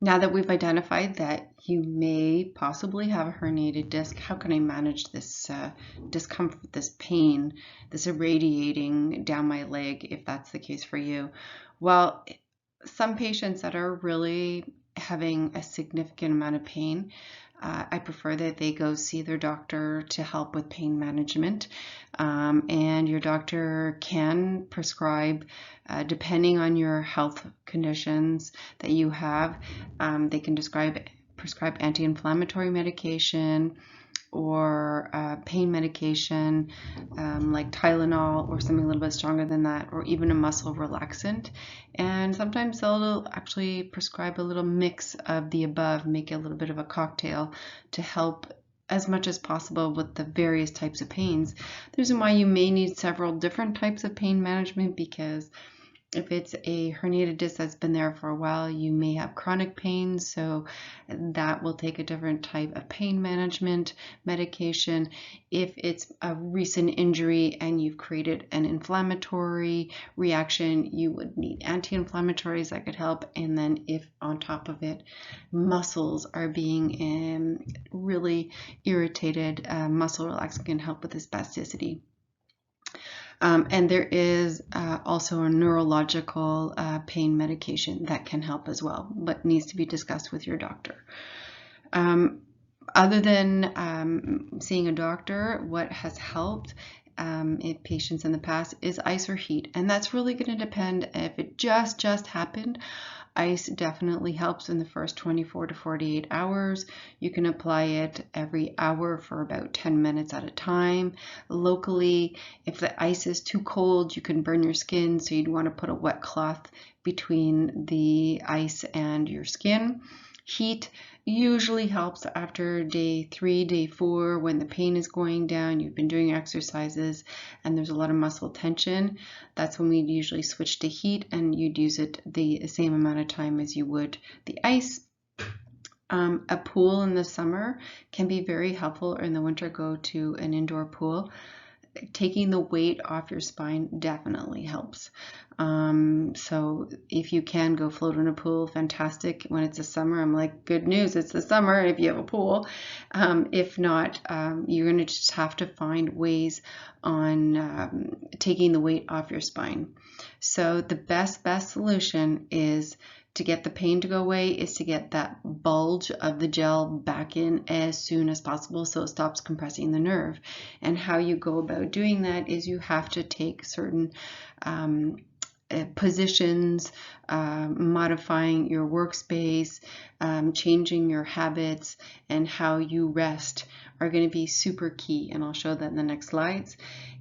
Now that we've identified that you may possibly have a herniated disc, how can I manage this discomfort, this pain, this irradiating down my leg, if that's the case for you? Well, some patients that are really having a significant amount of pain, I prefer that they go see their doctor to help with pain management. And your doctor can prescribe, depending on your health conditions that you have, they can prescribe anti-inflammatory medication or pain medication like Tylenol or something a little bit stronger than that, or even a muscle relaxant. And sometimes they'll actually prescribe a little mix of the above, make a little bit of a cocktail to help as much as possible with the various types of pains. The reason why you may need several different types of pain management, because if it's a herniated disc that's been there for a while, you may have chronic pain, so that will take a different type of pain management medication. If it's a recent injury and you've created an inflammatory reaction, you would need anti-inflammatories that could help. And then if on top of it, muscles are being really irritated, muscle relaxant can help with the spasticity. And there is also a neurological pain medication that can help as well, but needs to be discussed with your doctor. Other than seeing a doctor, what has helped in patients in the past is ice or heat. And that's really going to depend if it just happened. Ice definitely helps in the first 24 to 48 hours. You can apply it every hour for about 10 minutes at a time. Locally, if the ice is too cold, you can burn your skin, so you'd want to put a wet cloth between the ice and your skin. Heat usually helps after day 3, day 4, when the pain is going down, you've been doing exercises, and there's a lot of muscle tension. That's when we'd usually switch to heat, and you'd use it the same amount of time as you would the ice. A pool in the summer can be very helpful, or in the winter, go to an indoor pool. Taking the weight off your spine definitely helps. So if you can go float in a pool, fantastic. When it's the summer, I'm like, good news, it's the summer if you have a pool. If not, you're going to just have to find ways on taking the weight off your spine. So the best solution is to get the pain to go away is to get that bulge of the gel back in as soon as possible so it stops compressing the nerve. And how you go about doing that is you have to take certain positions, modifying your workspace, changing your habits, and how you rest are going to be super key. And I'll show that in the next slides.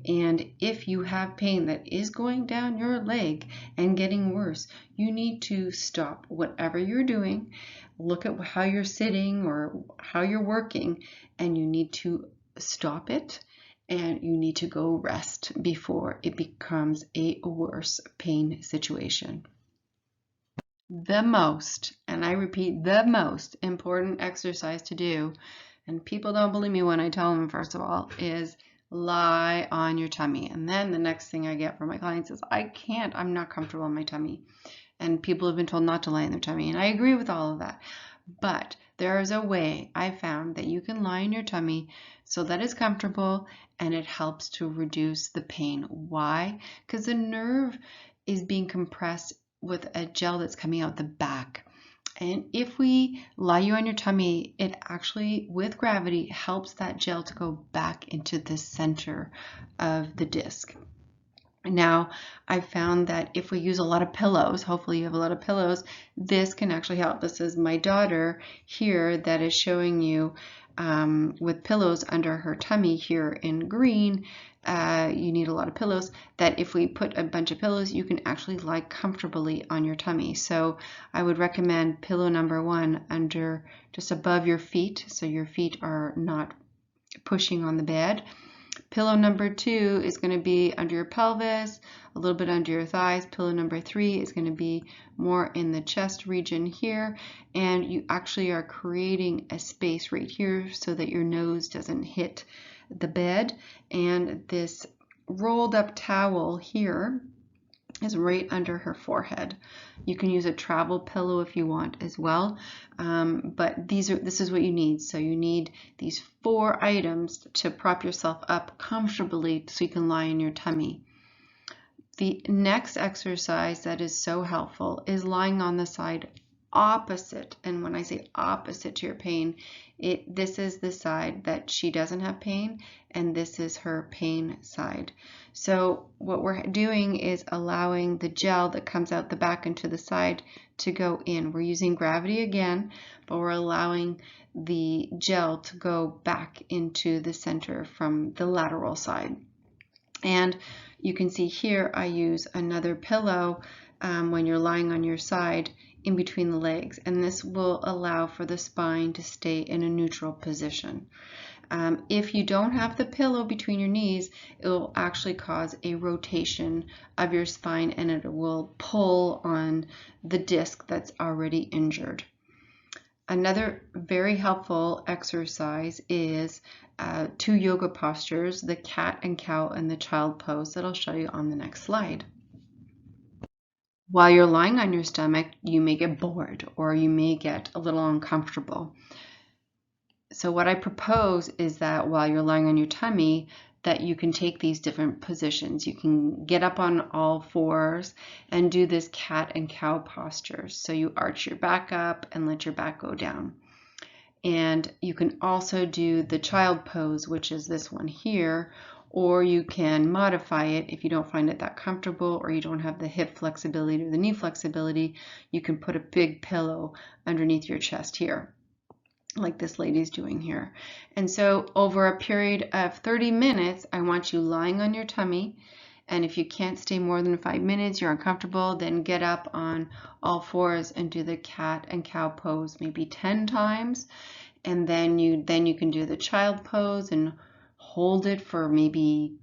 And if you have pain that is going down your leg and getting worse, you need to stop whatever you're doing, look at how you're sitting or how you're working, and you need to stop it, and you need to go rest before it becomes a worse pain situation. The most, and I repeat, the most important exercise to do, and people don't believe me when I tell them, first of all, is lie on your tummy. And then the next thing I get from my clients is, I can't, I'm not comfortable on my tummy. And people have been told not to lie on their tummy. And I agree with all of that. But there is a way I found that you can lie on your tummy so that it's comfortable and it helps to reduce the pain. Why? Because the nerve is being compressed with a gel that's coming out the back. And if we lie you on your tummy, it actually, with gravity, helps that gel to go back into the center of the disc. Now, I've found that if we use a lot of pillows, hopefully you have a lot of pillows, this can actually help. This is my daughter here that is showing you with pillows under her tummy here in green. You need a lot of pillows, that if we put a bunch of pillows, you can actually lie comfortably on your tummy. So I would recommend pillow number 1 under, just above your feet, so your feet are not pushing on the bed. Pillow number 2 is going to be under your pelvis, a little bit under your thighs. Pillow number 3 is going to be more in the chest region here, and you actually are creating a space right here so that your nose doesn't hit the bed. And this rolled up towel here is right under her forehead. You can use a travel pillow if you want as well, but this is what you need. So you need these 4 items to prop yourself up comfortably so you can lie in your tummy. The next exercise that is so helpful is lying on the side opposite. And when I say opposite to your pain, this is the side that she doesn't have pain, and this is her pain side. So what we're doing is allowing the gel that comes out the back and to the side to go in. We're using gravity again, but we're allowing the gel to go back into the center from the lateral side. And you can see here I use another pillow when you're lying on your side in between the legs, and this will allow for the spine to stay in a neutral position. If you don't have the pillow between your knees, it will actually cause a rotation of your spine, and it will pull on the disc that's already injured. Another very helpful exercise is 2 yoga postures, the cat and cow and the child pose, that I'll show you on the next slide. While you're lying on your stomach, you may get bored or you may get a little uncomfortable. So what I propose is that while you're lying on your tummy, that you can take these different positions. You can get up on all 4s and do this cat and cow posture. So you arch your back up and let your back go down. And you can also do the child pose, which is this one here, or you can modify it if you don't find it that comfortable or you don't have the hip flexibility or the knee flexibility. You can put a big pillow underneath your chest here, like this lady's doing here. And so over a period of 30 minutes, I want you lying on your tummy. And if you can't stay more than 5 minutes, you're uncomfortable, then get up on all 4s and do the cat and cow pose maybe 10 times. And then you can do the child pose and hold it for maybe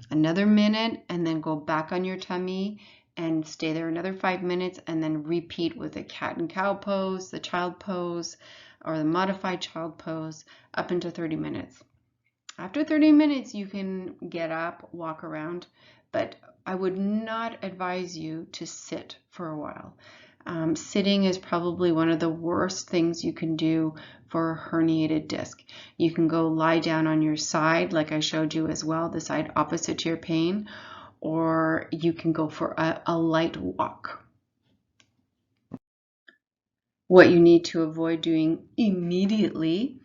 another minute, and then go back on your tummy and stay there another 5 minutes, and then repeat with the cat and cow pose, the child pose, or the modified child pose up into 30 minutes. After 30 minutes, you can get up, walk around, but I would not advise you to sit for a while. Sitting is probably one of the worst things you can do for a herniated disc. You can go lie down on your side, like I showed you as well, the side opposite to your pain, or you can go for a light walk. What you need to avoid doing immediately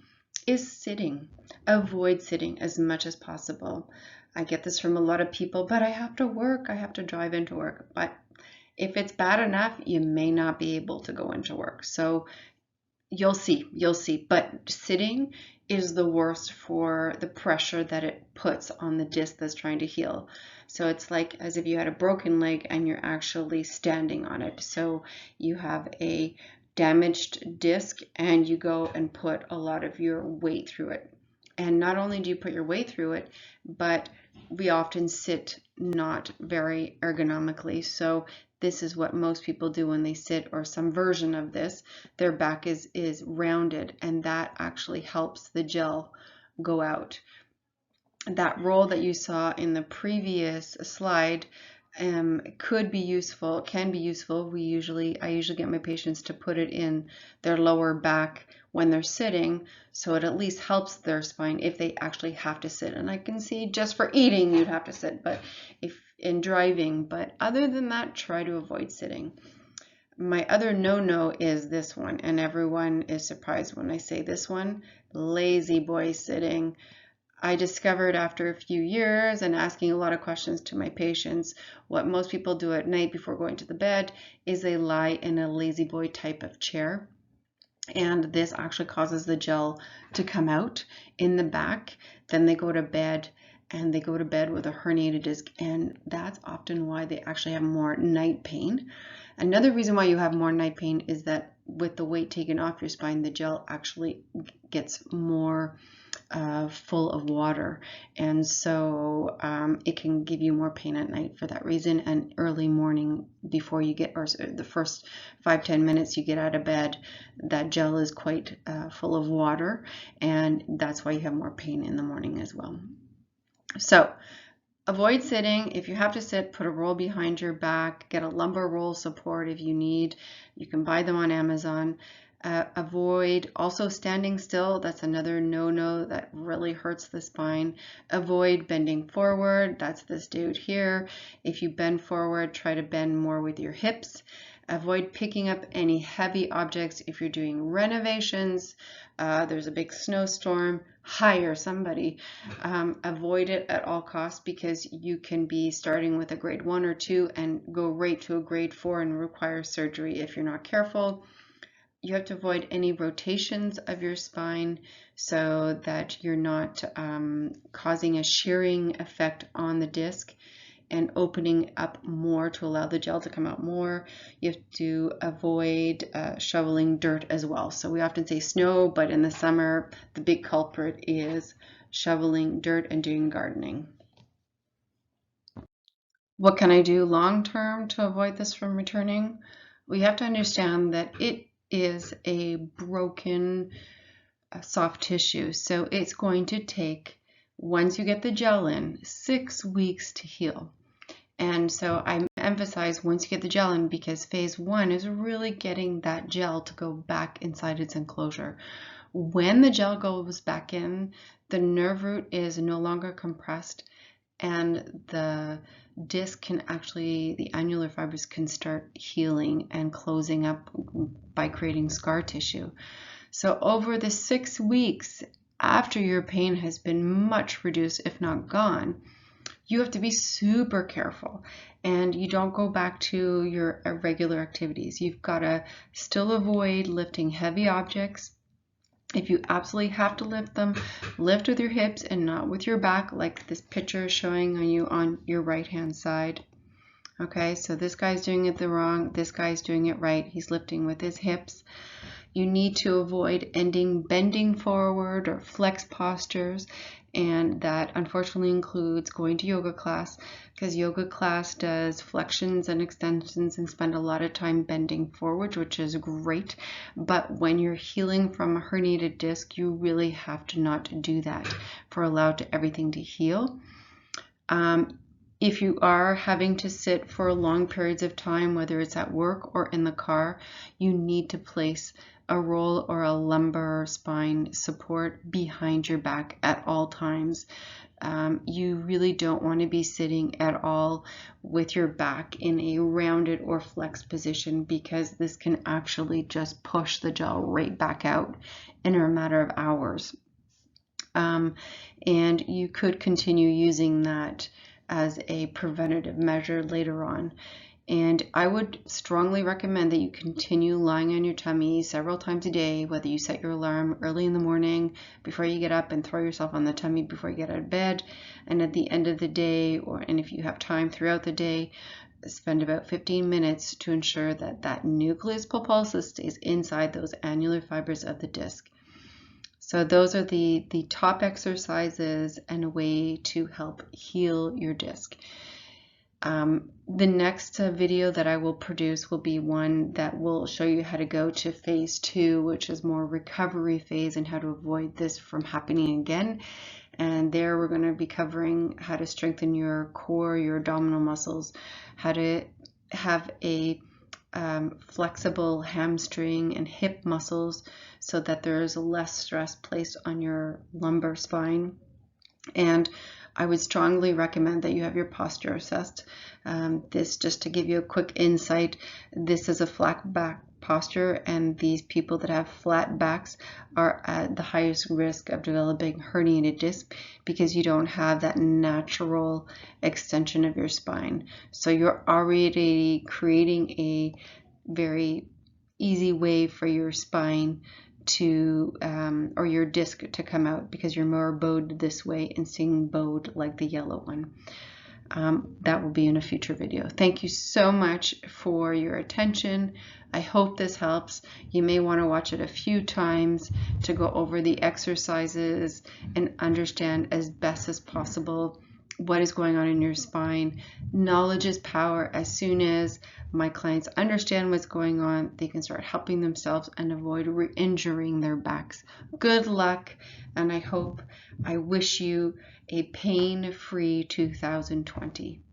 is sitting. Avoid sitting as much as possible. I get this from a lot of people, but I have to work, I have to drive into work. But if it's bad enough, you may not be able to go into work. So you'll see. But sitting is the worst for the pressure that it puts on the disc that's trying to heal. So it's like as if you had a broken leg and you're actually standing on it. So you have a damaged disc and you go and put a lot of your weight through it. And not only do you put your weight through it, but we often sit not very ergonomically. So this is what most people do when they sit, or some version of this. Their back is rounded, and that actually helps the gel go out. That roll that you saw in the previous slide could be useful, can be useful. I usually get my patients to put it in their lower back when they're sitting, so it at least helps their spine if they actually have to sit. And I can see just for eating you'd have to sit, but if in driving, but other than that, try to avoid sitting. My other no-no is this one, and everyone is surprised when I say this one, lazy boy sitting. I discovered after a few years and asking a lot of questions to my patients, what most people do at night before going to the bed is they lie in a lazy boy type of chair. And this actually causes the gel to come out in the back. Then they go to bed, and they go to bed with a herniated disc, and that's often why they actually have more night pain. Another reason why you have more night pain is that with the weight taken off your spine, the gel actually gets more full of water, and so it can give you more pain at night for that reason. And early morning, before you get, or the first 5-10 minutes you get out of bed, that gel is quite full of water, and that's why you have more pain in the morning as well. So Avoid sitting. If you have to sit, put a roll behind your back. Get a lumbar roll support if you need. You can buy them on Amazon. Avoid also standing still. That's another no-no that really hurts the spine. Avoid bending forward. That's this dude here. If you bend forward, try to bend more with your hips. Avoid picking up any heavy objects if you're doing renovations. There's a big snowstorm. Hire somebody. Avoid it at all costs, because you can be starting with a grade 1 or 2 and go right to a grade 4 and require surgery if you're not careful. You have to avoid any rotations of your spine so that you're not causing a shearing effect on the disc and opening up more to allow the gel to come out more. You have to avoid shoveling dirt as well. So we often say snow, but in the summer, the big culprit is shoveling dirt and doing gardening. What can I do long term to avoid this from returning? We have to understand that it is a broken soft tissue. So it's going to take, once you get the gel in, 6 weeks to heal. And so I emphasize once you get the gel in, because phase 1 is really getting that gel to go back inside its enclosure. When the gel goes back in, the nerve root is no longer compressed, and the disc can actually, the annular fibers can start healing and closing up by creating scar tissue. So over the 6 weeks after your pain has been much reduced, if not gone, you have to be super careful, and you don't go back to your regular activities. You've got to still avoid lifting heavy objects. If you absolutely have to lift them, lift with your hips and not with your back, like this picture is showing on you on your right hand side. Okay, so this guy's doing it wrong, this guy's doing it right. He's lifting with his hips. You need to avoid bending forward or flex postures, and that unfortunately includes going to yoga class, because yoga class does flexions and extensions and spend a lot of time bending forward, which is great. But when you're healing from a herniated disc, you really have to not do that for allow everything to heal. If you are having to sit for long periods of time, whether it's at work or in the car, you need to place a roll or a lumbar spine support behind your back at all times. You really don't want to be sitting at all with your back in a rounded or flexed position, because this can actually just push the gel right back out in a matter of hours. And you could continue using that as a preventative measure later on. And I would strongly recommend that you continue lying on your tummy several times a day, whether you set your alarm early in the morning before you get up and throw yourself on the tummy before you get out of bed, and at the end of the day, and if you have time throughout the day, spend about 15 minutes to ensure that that nucleus pulposus stays inside those annular fibers of the disc. So those are the top exercises and a way to help heal your disc. The next video that I will produce will be one that will show you how to go to phase 2, which is more recovery phase, and how to avoid this from happening again. And there we're going to be covering how to strengthen your core, your abdominal muscles, how to have a flexible hamstring and hip muscles so that there's less stress placed on your lumbar spine. And I would strongly recommend that you have your posture assessed. This, just to give you a quick insight, this is a flat back posture, and these people that have flat backs are at the highest risk of developing herniated disc, because you don't have that natural extension of your spine. So you're already creating a very easy way for your spine to or your disc to come out, because you're more bowed this way and staying bowed like the yellow one. That will be in a future video. Thank you so much for your attention. I hope this helps. You may want to watch it a few times to go over the exercises and understand as best as possible what is going on in your spine. Knowledge is power. As soon as my clients understand what's going on, they can start helping themselves and avoid re-injuring their backs. Good luck, and I wish you a pain-free 2020.